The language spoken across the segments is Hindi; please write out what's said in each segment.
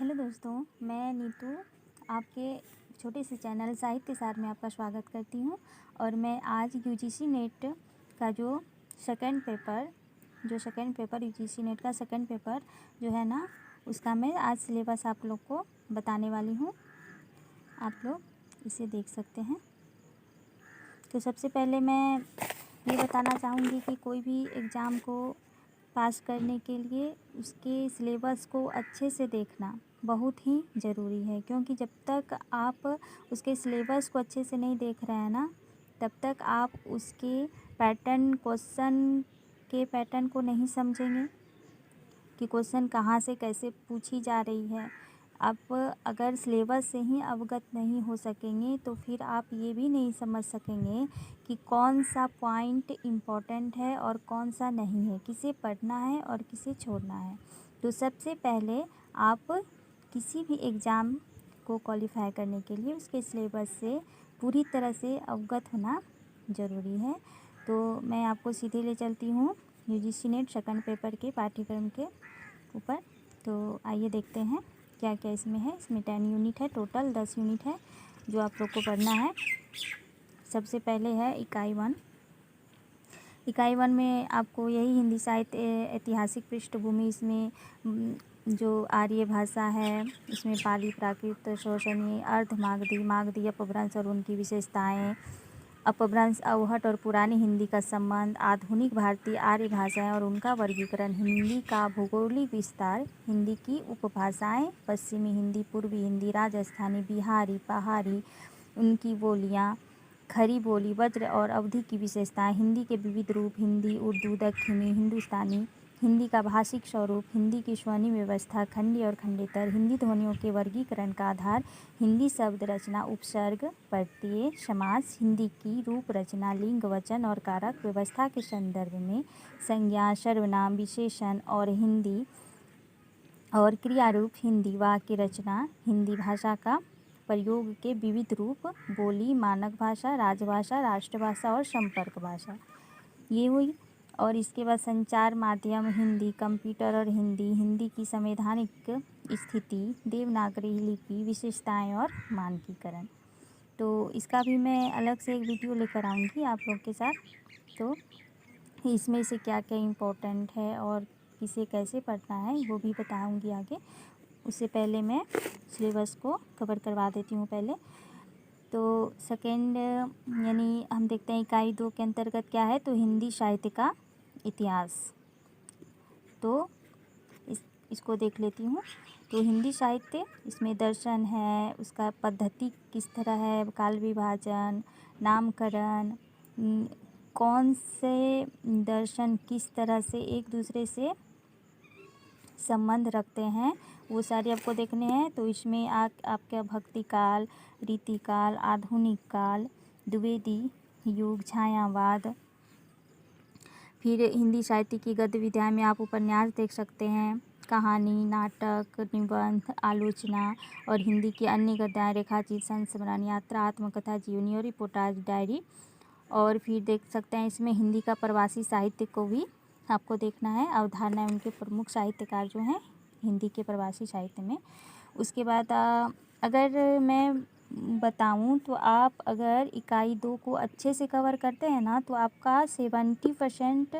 हेलो दोस्तों, मैं नीतू आपके छोटे से चैनल साहित्य सार में आपका स्वागत करती हूँ। और मैं आज यूजीसी नेट का जो सेकंड पेपर यूजीसी नेट का सेकंड पेपर जो है ना, उसका मैं आज सिलेबस आप लोग को बताने वाली हूँ। आप लोग इसे देख सकते हैं। तो सबसे पहले मैं ये बताना चाहूँगी कि कोई भी एग्ज़ाम को पास करने के लिए उसके सिलेबस को अच्छे से देखना बहुत ही ज़रूरी है, क्योंकि जब तक आप उसके सिलेबस को अच्छे से नहीं देख रहे हैं ना, तब तक आप उसके पैटर्न को नहीं समझेंगे कि क्वेश्चन कहाँ से कैसे पूछी जा रही है। आप अगर सिलेबस से ही अवगत नहीं हो सकेंगे तो फिर आप ये भी नहीं समझ सकेंगे कि कौन सा पॉइंट इम्पोर्टेंट है और कौन सा नहीं है, किसे पढ़ना है और किसे छोड़ना है। तो सबसे पहले आप किसी भी एग्ज़ाम को क्वालिफाई करने के लिए उसके सिलेबस से पूरी तरह से अवगत होना ज़रूरी है। तो मैं आपको सीधे ले चलती हूँ यूजीसी नेट सेकंड पेपर के पाठ्यक्रम के ऊपर। तो आइए देखते हैं क्या क्या इसमें है। इसमें 10 यूनिट है, टोटल 10 यूनिट है जो आप लोग को पढ़ना है। सबसे पहले है इकाई 1। इकाई 1 में आपको यही हिंदी साहित्य ऐतिहासिक पृष्ठभूमि, इसमें जो आर्य भाषा है, इसमें पाली, प्राकृत, शोषणीय, अर्ध मागधी अपभ्रंश और उनकी विशेषताएं, अपभ्रंश, अवहट और पुरानी हिंदी का संबंध, आधुनिक भारतीय आर्य भाषाएं और उनका वर्गीकरण, हिंदी का भौगोलिक विस्तार, हिंदी की उपभाषाएं, पश्चिमी हिंदी, पूर्वी हिंदी, राजस्थानी, बिहारी, पहाड़ी, उनकी बोलियां, खड़ी बोली, वज्र और अवधि की विशेषताएं, हिंदी के विविध रूप, हिंदी, उर्दू, दक्षिणी, हिंदुस्तानी, हिंदी का भाषिक स्वरूप, हिंदी की स्वर्णीय व्यवस्था, खंडी और खंडेतर, हिंदी ध्वनियों के वर्गीकरण का आधार, हिंदी शब्द रचना, उपसर्ग, प्रत्यय, समास, हिंदी की रूप रचना, लिंग, वचन और कारक व्यवस्था के संदर्भ में संज्ञा, सर्वनाम, विशेषण और हिंदी और क्रियारूप, हिंदी वाक्य रचना, हिंदी भाषा का प्रयोग के विविध रूप, बोली, मानक भाषा, राजभाषा, राष्ट्रभाषा और संपर्क भाषा, ये हुई। और इसके बाद संचार माध्यम, हिंदी, कंप्यूटर और हिंदी, हिंदी की संवैधानिक स्थिति, देवनागरी लिपि, विशेषताएं और मानकीकरण। तो इसका भी मैं अलग से एक वीडियो लेकर आऊँगी आप लोग के साथ। तो इसमें से क्या क्या इम्पोर्टेंट है और किसे कैसे पढ़ना है वो भी बताऊँगी आगे। उससे पहले मैं सिलेबस को कवर करवा देती हूँ पहले। तो सेकेंड यानी हम देखते हैं इकाई 2 के अंतर्गत क्या है। तो हिंदी साहित्य का इतिहास, तो इसको देख लेती हूँ। तो हिंदी साहित्य, इसमें दर्शन है, उसका पद्धति किस तरह है, काल विभाजन, नामकरण, कौन से दर्शन किस तरह से एक दूसरे से संबंध रखते हैं, वो सारे आपको देखने हैं। तो इसमें आपका भक्ति काल, रीति काल, आधुनिक काल, द्विवेदी युग, छायावाद। फिर हिंदी साहित्य की गद्य विधा में आप उपन्यास देख सकते हैं, कहानी, नाटक, निबंध, आलोचना और हिंदी की अन्य गद्याएं, रेखाचित्र, संस्मरण, यात्रा, आत्मकथा, जीवनी और रिपोर्टाज, डायरी। और फिर देख सकते हैं इसमें हिंदी का प्रवासी साहित्य को भी आपको देखना है, अवधारणा उनके प्रमुख साहित्यकार जो हैं हिंदी के प्रवासी साहित्य में। उसके बाद अगर मैं बताऊं तो आप अगर इकाई 2 को अच्छे से कवर करते हैं ना, तो आपका 70%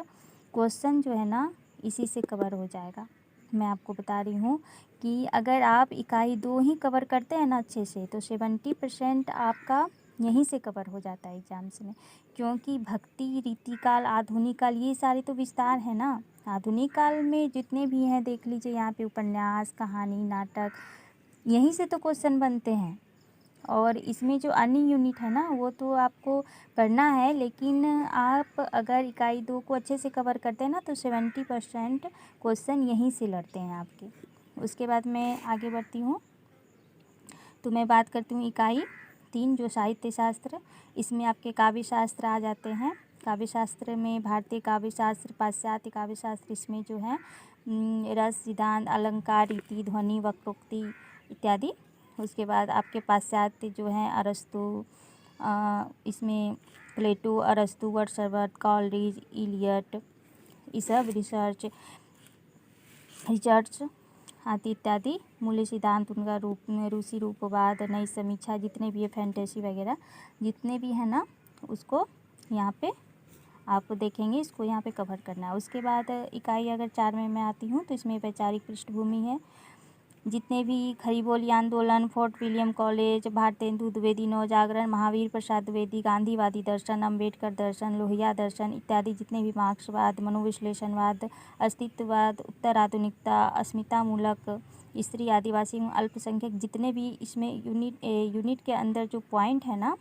क्वेश्चन जो है ना इसी से कवर हो जाएगा। मैं आपको बता रही हूँ कि अगर आप इकाई 2 ही कवर करते हैं ना अच्छे से, तो 70% आपका यहीं से कवर हो जाता है एग्जाम्स में। क्योंकि भक्ति, रीतिकाल, आधुनिक काल, ये सारे तो विस्तार है ना। आधुनिक काल में जितने भी हैं देख लीजिए, यहाँ पे उपन्यास, कहानी, नाटक, यहीं से तो क्वेश्चन बनते हैं। और इसमें जो अन्य यूनिट है ना वो तो आपको करना है, लेकिन आप अगर इकाई 2 को अच्छे से कवर करते हैं ना तो 70% क्वेश्चन यहीं से लड़ते हैं आपके। उसके बाद मैं आगे बढ़ती हूँ। तो मैं बात करती हूँ इकाई 3 जो साहित्य शास्त्र। इसमें आपके काव्य शास्त्र आ जाते हैं। काव्य शास्त्र में भारतीय काव्य शास्त्र, पाश्चात्य काव्य शास्त्र, इसमें जो है रस, सिद्धांत, अलंकार, रीति, ध्वनि, वक्रोक्ति इत्यादि। उसके बाद आपके पाश्चात्य जो हैं अरस्तु, इसमें प्लेटो, अरस्तु, वर्ड्सवर्थ, कॉलरिज, इलियट, ये सब रिचर्ड्स आदि इत्यादि मूल्य सिद्धांत, उनका रूसी रूपवाद, नई समीक्षा, जितने भी है फैंटेसी वगैरह जितने भी है ना, उसको यहाँ पे आप देखेंगे, इसको यहाँ पे कवर करना है। उसके बाद इकाई अगर 4 में मैं आती हूँ तो इसमें वैचारिक पृष्ठभूमि है। जितने भी खरीबोली आंदोलन, fort William college, Bharatendu Dwivedi, नवजागरण, महावीर प्रसाद द्विवेदी, गांधीवादी दर्शन, अम्बेडकर दर्शन, लोहिया दर्शन इत्यादि जितने भी मार्क्सवाद, मनोविश्लेषणवाद, अस्तित्ववाद, उत्तर आधुनिकता, अस्मितामूलक, स्त्री, आदिवासी, अल्पसंख्यक, जितने भी इसमें यूनिट के अंदर जो पॉइंट है ना,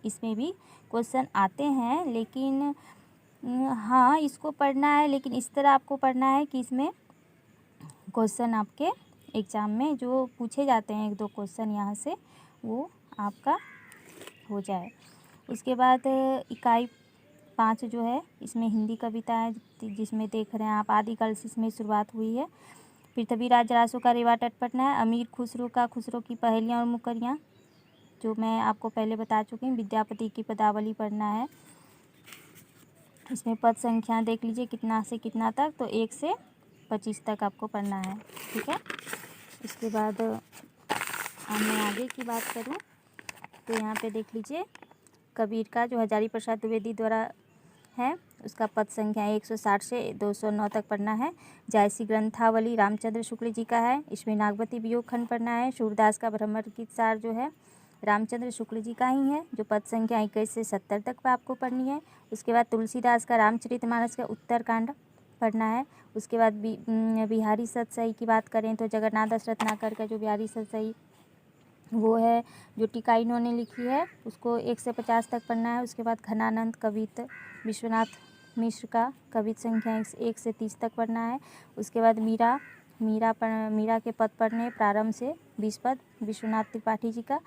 इसमें भी क्वेश्चन आते हैं। लेकिन हाँ, इसको पढ़ना है, लेकिन इस तरह आपको पढ़ना है कि इसमें क्वेश्चन आपके एग्ज़ाम में जो पूछे जाते हैं 1-2 क्वेश्चन यहाँ से, वो आपका हो जाए। उसके बाद इकाई 5 जो है, इसमें हिंदी कविता है, जिसमें देख रहे हैं आप आदिकाल से इसमें शुरुआत हुई है। पृथ्वीराज रासो का रेवा तट पढ़ना है। अमीर खुसरो का खुसरो की पहेलियाँ और मुकरियाँ, जो मैं आपको पहले बता चुकी हूँ। विद्यापति की पदावली पढ़ना है। इसमें पद संख्या देख लीजिए कितना से कितना तक, तो 1 से 25 तक आपको पढ़ना है, ठीक है। इसके बाद मैं आगे की बात करूं तो यहाँ पे देख लीजिए कबीर का जो हजारी प्रसाद द्विवेदी द्वारा है, उसका पद संख्या 160 से 209 तक पढ़ना है। जायसी ग्रंथावली रामचंद्र शुक्ल जी का है, इसमें नागवती वियोग खंड पढ़ना है। सूरदास का भ्रमर गीत सार जो है रामचंद्र शुक्ल जी का ही है, जो पद संख्या 21 से 70 तक आपको पढ़नी है। उसके बाद तुलसीदास का रामचरितमानस का उत्तरकांड पढ़ना है। उसके बाद बिहारी सतसई की बात करें तो जगन्नाथ दास रत्नाकर का जो बिहारी सतसई वो है, जो टीका इन्होंने लिखी है, उसको 1 से 50 तक पढ़ना है। उसके बाद घनानंद कवित विश्वनाथ मिश्र का कवित संख्या 1 से 30 तक पढ़ना है। उसके बाद मीरा के पद पढ़ने, प्रारंभ से 20 पद विश्वनाथ त्रिपाठी जी का।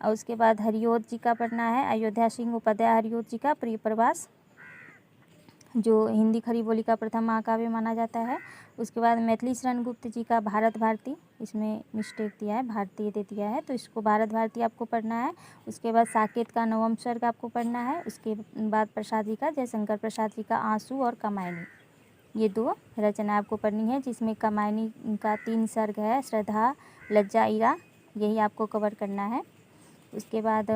और उसके बाद हरिओद जी का पढ़ना है, अयोध्या सिंह उपाध्याय हरिओद जी का प्रिय प्रवास, जो हिंदी खड़ी बोली का प्रथम महाकाव्य माना जाता है। उसके बाद मैथिली शरण गुप्त जी का भारत भारती, इसमें मिस्टेक दिया है, भारतीय दे दिया है, तो इसको भारत भारती आपको पढ़ना है। उसके बाद साकेत का नवम सर्ग आपको पढ़ना है। उसके बाद प्रसाद जी का, जयशंकर प्रसाद जी का आंसू और कमायनी, ये 2 रचना आपको पढ़नी है, जिसमें कमायनी का 3 सर्ग है, श्रद्धा, लज्जा, ईरा, यही आपको कवर करना है। उसके बाद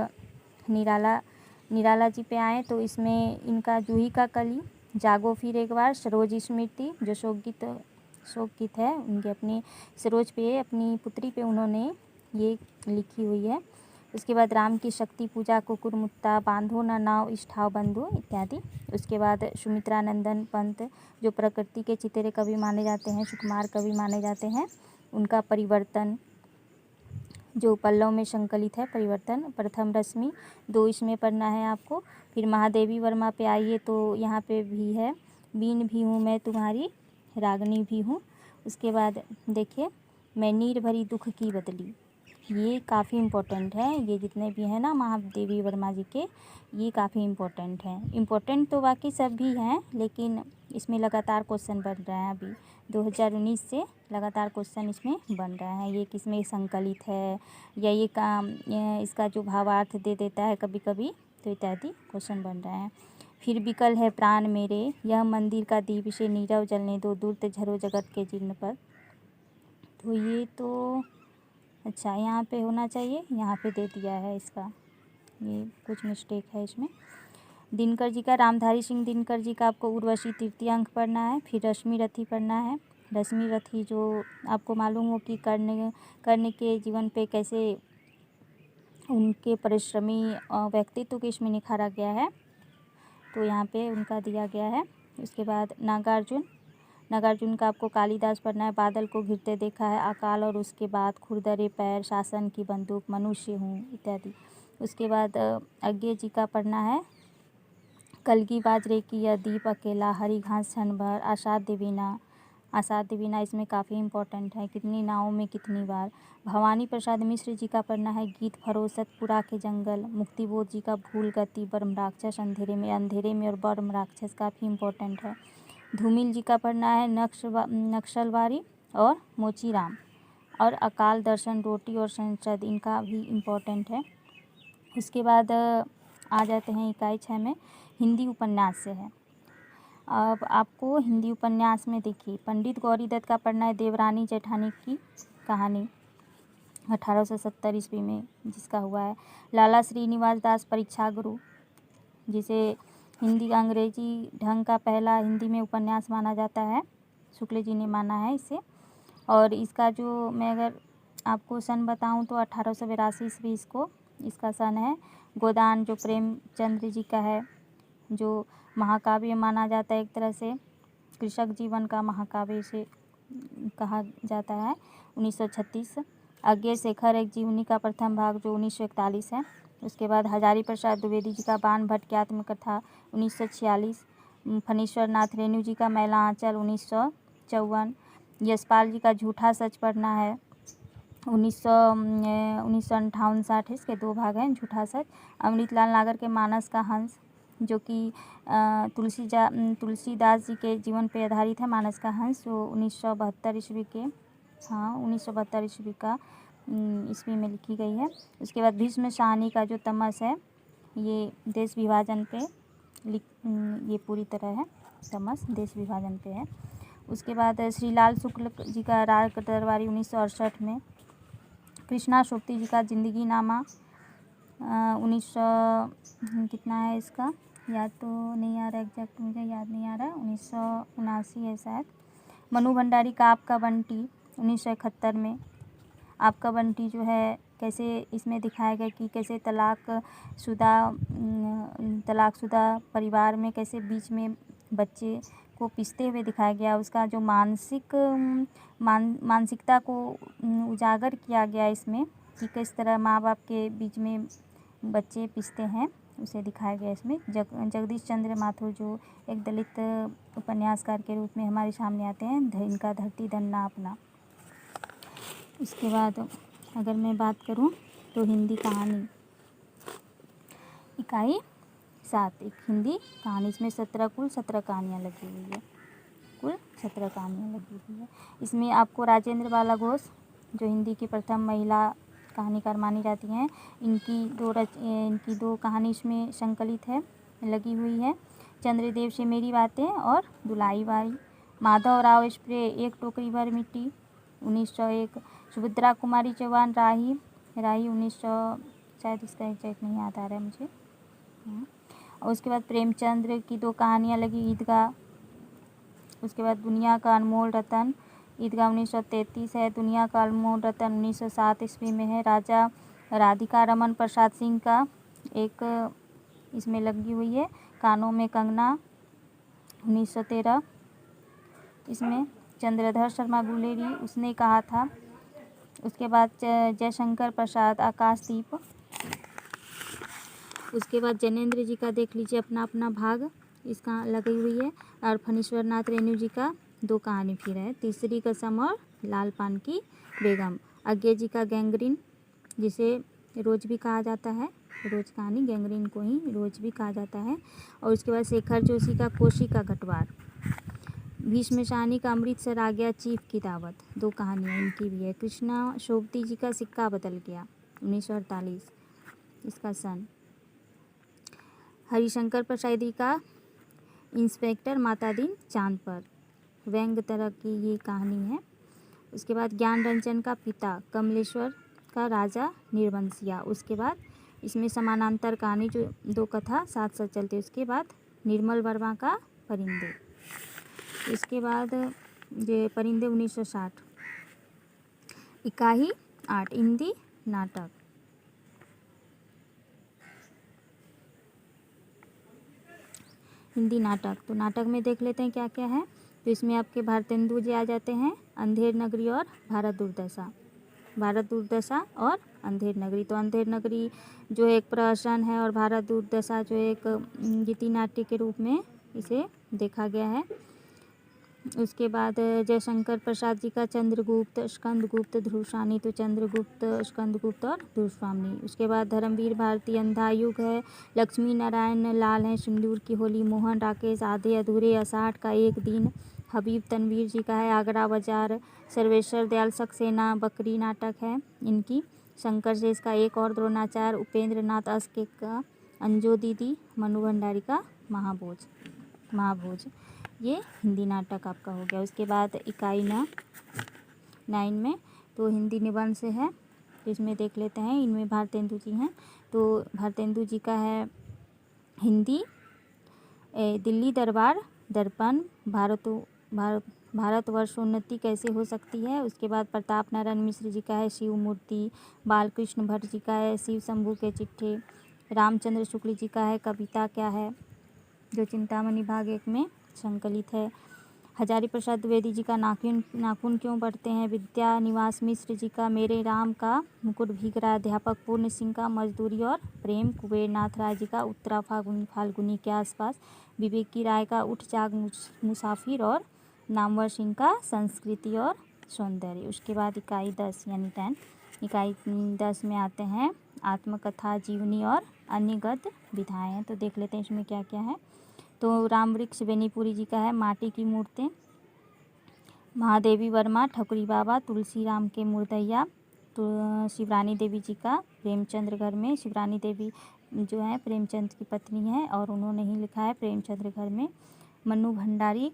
निराला जी पे आए तो इसमें इनका जूही का कली, जागो फिर एक बार, सरोज स्मृति, जो शोक गीत है, उनके अपने सरोज पे, अपनी पुत्री पे उन्होंने ये लिखी हुई है। उसके बाद राम की शक्ति पूजा, कुकुरमुत्ता, बांधो न नाव इष्ठाव बंधु इत्यादि। उसके बाद सुमित्रा नंदन पंत, जो प्रकृति के चितेरे कवि माने जाते हैं, सुकुमार कवि माने जाते हैं, उनका परिवर्तन, जो पल्लव में संकलित है, परिवर्तन, प्रथम रश्मि, 2 इसमें पढ़ना है आपको। फिर महादेवी वर्मा पे आइए तो यहाँ पे भी है, बीन भी हूँ मैं तुम्हारी, रागनी भी हूँ। उसके बाद देखिए, मैं नीर भरी दुख की बदली, ये काफ़ी इम्पोर्टेंट है। ये जितने भी हैं ना महादेवी वर्मा जी के, ये काफ़ी इम्पोर्टेंट हैं। इम्पोर्टेंट तो बाकी सब भी हैं, लेकिन इसमें लगातार क्वेश्चन बन रहे हैं। अभी 2019 से लगातार क्वेश्चन इसमें बन रहे हैं। ये किसमें संकलित है, या ये काम इसका जो भावार्थ दे देता है कभी कभी, तो इत्यादि क्वेश्चन बन रहे हैं। फिर विकल है प्राण मेरे, यह मंदिर का दीप से नीरव जलने दो, दूर ते झरो जगत के जीर्ण पर, तो ये तो अच्छा यहाँ पे होना चाहिए, यहाँ पे दे दिया है इसका, ये कुछ मिस्टेक है इसमें। दिनकर जी का, रामधारी सिंह दिनकर जी का आपको उर्वशी तृतीय अंक पढ़ना है। फिर रश्मि रथी पढ़ना है। रश्मि रथी जो आपको मालूम हो कि कर्ण के जीवन पे कैसे उनके परिश्रमी व्यक्तित्व को इसमें निखारा गया है, तो यहाँ पे उनका दिया गया है। उसके बाद नागार्जुन का आपको कालिदास पढ़ना है। बादल को घिरते देखा है, अकाल और उसके बाद, खुरदरे पैर, शासन की बंदूक, मनुष्य हूँ इत्यादि। उसके बाद अज्ञे जी का पढ़ना है। कलगी बाजरे की यह दीप अकेला, हरी घास क्षण भर, आसाध्य वीणा इसमें काफ़ी इम्पोर्टेंट है, कितनी नावों में कितनी बार। भवानी प्रसाद मिश्र जी का पढ़ना है। गीत फरोसत पुरा के जंगल, मुक्तिबोध जी का भूल गति, बर्म राक्षस अंधेरे में और बर्म राक्षस काफ़ी इम्पोर्टेंट है। धूमिल जी का पढ़ना है। नक्सलवारी और मोचीराम, और अकाल दर्शन, रोटी और संसद, इनका भी इम्पोर्टेंट है। उसके बाद आ जाते हैं इकाई 6 में, हिंदी उपन्यास से है। अब आपको हिंदी उपन्यास में देखिए, पंडित गौरी दत्त का पढ़ना है देवरानी जेठानी की कहानी 1870 ईस्वी में जिसका हुआ है। लाला श्रीनिवास दास परीक्षा गुरु, जिसे हिंदी का अंग्रेजी ढंग का पहला हिंदी में उपन्यास माना जाता है, शुक्ल जी ने माना है इसे। और इसका जो मैं अगर आपको सन बताऊं तो 1882 ईस्वी इसका सन है। गोदान जो प्रेमचंद्र जी का है, जो महाकाव्य माना जाता है, एक तरह से कृषक जीवन का महाकाव्य से कहा जाता है, 1936। अज्ञे शेखर एक जीवनी का प्रथम भाग जो 1941 है। उसके बाद हजारी प्रसाद द्विवेदी जी का बाण भट्ट की आत्मकथा 1946। फणीश्वर नाथ रेणु जी का मैला आंचल 1954। यशपाल जी का झूठा सच पढ़ना है 1958-60, इसके 2 भाग हैं, झूठा सच। अमृतलाल नागर के मानस का हंस, जो कि तुलसीदास जी के जीवन पर आधारित है, मानस का हंस, जो 1972 ईस्वी के 1972 ईस्वी का ईस्वी में लिखी गई है। उसके बाद भीष्म शाहनी का जो तमस है, ये देश विभाजन पे ये पूरी तरह है, तमस देश विभाजन पे है। उसके बाद श्रीलाल शुक्ल जी का राग दरबारी 1968 में। कृष्णा शोक्ति जी का जिंदगी नामा 1900 कितना है इसका याद तो नहीं आ रहा, एग्जैक्ट मुझे याद नहीं आ रहा, 1979 है शायद। मनु भंडारी का आपका बंटी 1971 में। आपका बंटी जो है कैसे इसमें दिखाया गया कि कैसे तलाकशुदा परिवार में कैसे बीच में बच्चे को पिसते हुए दिखाया गया। उसका जो मानसिकता को उजागर किया गया इसमें कि किस तरह माँ बाप के बीच में बच्चे पिसते हैं, उसे दिखाया गया इसमें। जगदीश चंद्र माथुर जो एक दलित उपन्यासकार के रूप में हमारे सामने आते हैं, इनका धरती धन्ना अपना। उसके बाद अगर मैं बात करूं तो हिंदी कहानी इकाई 7, एक हिंदी कहानी, इसमें 17 कहानियाँ लगी हुई है, कुल 17 कहानियाँ लगी हुई है। इसमें आपको राजेंद्र बाला घोष जो हिंदी की प्रथम महिला कहानीकार मानी जाती हैं, इनकी दो कहानी इसमें संकलित है, लगी हुई है। चंद्रदेव से मेरी बातें और दुलाई बाई। माधव राव स्प्रे एक टोकरी भर मिट्टी 1901। सुभद्रा कुमारी चौहान राही 1900, शायद इसका एग्जैक्ट नहीं याद आ रहा है मुझे। और उसके बाद प्रेमचंद्र की 2 कहानियाँ लगी, ईदगाह। उसके बाद दुनिया का अनमोल रतन, ईदगाह 1933 है। दुनिया का अनमोल रतन 1907 ईस्वी में है। राजा राधिका रमन प्रसाद सिंह का एक इसमें लगी हुई है, कानों में कंगना 1913। इसमें चंद्रधर शर्मा गुलेरी उसने कहा था। उसके बाद जयशंकर प्रसाद आकाशदीप। उसके बाद जैनेन्द्र जी का देख लीजिए अपना अपना भाग इसका लगी हुई है। और फणीश्वर नाथ रेणु जी का 2 कहानी फिर है, तीसरी कसम और लाल पान की बेगम। अज्ञे जी का गैंग्रीन, जिसे रोज भी कहा जाता है, रोज कहानी, गैंग्रीन को ही रोज भी कहा जाता है। और उसके बाद शेखर जोशी का कोशी का घटवार। भीष्म शाहनी का अमृतसर आ गया चीफ की दावत, 2 कहानियाँ इनकी भी है। कृष्णा शोभती जी का सिक्का बदल गया 1948 इसका सन। हरिशंकर प्रसाद का इंस्पेक्टर मातादीन चांद पर, व्यंग तरह की ये कहानी है। उसके बाद ज्ञान रंजन का पिता कमलेश्वर का राजा निर्वंशिया। उसके बाद इसमें समानांतर कहानी जो 2 कथा साथ साथ चलती है। उसके बाद निर्मल वर्मा का परिंदे। इसके बाद ये परिंदे 1960। इकाई 8 हिंदी नाटक। हिंदी नाटक, तो नाटक में देख लेते हैं क्या क्या है। तो इसमें आपके भारतेंदु जी आ जाते हैं, अंधेर नगरी और भारत दुर्दशा और अंधेर नगरी। तो अंधेर नगरी जो एक प्रहसन है और भारत दुर्दशा जो एक गीति नाट्य के रूप में इसे देखा गया है। उसके बाद जयशंकर प्रसाद जी का चंद्रगुप्त, स्कंदगुप्त, ध्रुवसानी, तो चंद्रगुप्त, स्कंदगुप्त और ध्रुवस्वामी। उसके बाद धर्मवीर भारती अंधा युग है। लक्ष्मी नारायण लाल हैं, सिंदूर की होली। मोहन राकेश आधे अधूरे, अषाढ़ का एक दिन। हबीब तनवीर जी का है आगरा बाजार। सर्वेश्वर दयाल सक्सेना बकरी नाटक है इनकी। शंकर शेष का एक और द्रोणाचार्य। उपेंद्र नाथ अस्के का अंजो दीदी। मनु भंडारी का महाभोज। महाभोज, ये हिंदी नाटक आपका हो गया। उसके बाद इकाई 9 में तो हिंदी निबंध से है, तो इसमें देख लेते हैं। इनमें भारतेंदु जी हैं, तो भारतेंदु जी का है हिंदी दिल्ली दरबार दर्पण, भारतवर्ष उन्नति कैसे हो सकती है। उसके बाद प्रताप नारायण मिश्र जी का है शिव मूर्ति, बालकृष्ण भट्ट जी का है शिव शंभू के चिट्ठे, रामचंद्र शुक्ल जी का है कविता क्या है, जो चिंतामणि भाग 1 में संकलित है। हजारी प्रसाद द्विवेदी जी का नाखून क्यों बढ़ते हैं, विद्या निवास मिश्र जी का मेरे राम का मुकुट भीग रहा, अध्यापक पूर्ण सिंह का मजदूरी और प्रेम, कुबेर नाथ राय जी का उत्तरा फाल्गुनी के आसपास, विवेक की राय का उठ जाग मुसाफिर और नामवर सिंह का संस्कृति और सौंदर्य। उसके बाद इकाई 10 यानी 10, इकाई 10 में आते हैं आत्मकथा, जीवनी और अन्य गद्य विधाएँ। तो देख लेते हैं इसमें क्या क्या है। तो राम वृक्ष बेनीपुरी जी का है माटी की मूर्तें, महादेवी वर्मा ठकुरी बाबा, तुलसी राम के मुर्दैया, तो शिवरानी देवी जी का प्रेमचंद्र घर में, शिवरानी देवी जो है प्रेमचंद की पत्नी है और उन्होंने ही लिखा है प्रेमचंद्र घर में। मन्नू भंडारी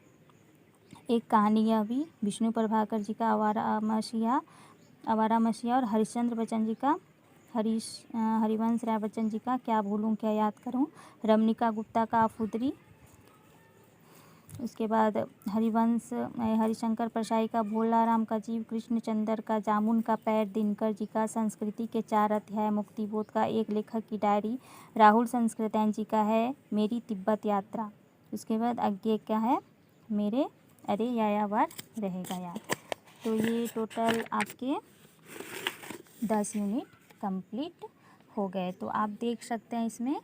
एक कहानी, यह भी विष्णु प्रभाकर जी का आवारा मसीहा और हरिश्चंद्र बच्चन जी का हरिवंश राय बच्चन जी का क्या भूलूं क्या याद करूं, रमनिका गुप्ता का आफुदरी। उसके बाद हरिशंकर परसाई का भोला राम का जीव, कृष्णचंद्र का जामुन का पैर, दिनकर जी का संस्कृति के 4 अध्याय, मुक्तिबोध का एक लेखक की डायरी, राहुल संस्कृतैन जी का है मेरी तिब्बत यात्रा। उसके बाद आगे क्या है मेरे अरे यायावर रहेगा याद। तो ये टोटल आपके 10 यूनिट कंप्लीट हो गए। तो आप देख सकते हैं इसमें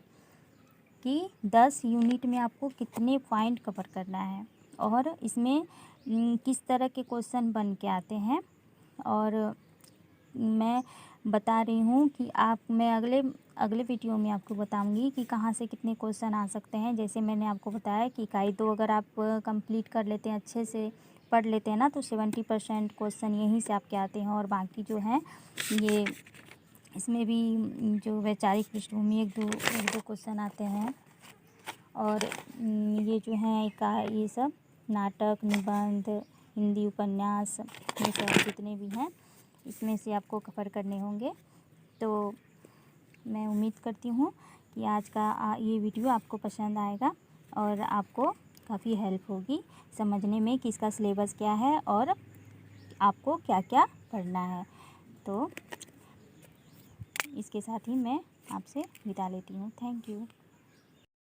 कि 10 यूनिट में आपको कितने पॉइंट कवर करना है और इसमें किस तरह के क्वेश्चन बन के आते हैं। और मैं बता रही हूँ कि मैं अगले वीडियो में आपको बताऊंगी कि कहाँ से कितने क्वेश्चन आ सकते हैं। जैसे मैंने आपको बताया कि इकाई 2 अगर आप कंप्लीट कर लेते हैं, अच्छे से पढ़ लेते हैं ना, तो 70% क्वेश्चन यहीं से आपके आते हैं। और बाकी जो है ये इसमें भी जो वैचारिक पृष्ठभूमि एक दो क्वेश्चन आते हैं। और ये जो है ये सब नाटक, निबंध, हिंदी उपन्यास, ये सब जितने भी हैं इसमें से आपको कवर करने होंगे। तो मैं उम्मीद करती हूँ कि आज का ये वीडियो आपको पसंद आएगा और आपको काफ़ी हेल्प होगी समझने में कि इसका सिलेबस क्या है और आपको क्या क्या पढ़ना है। तो इसके साथ ही मैं आपसे विदा लेती हूँ। Thank you.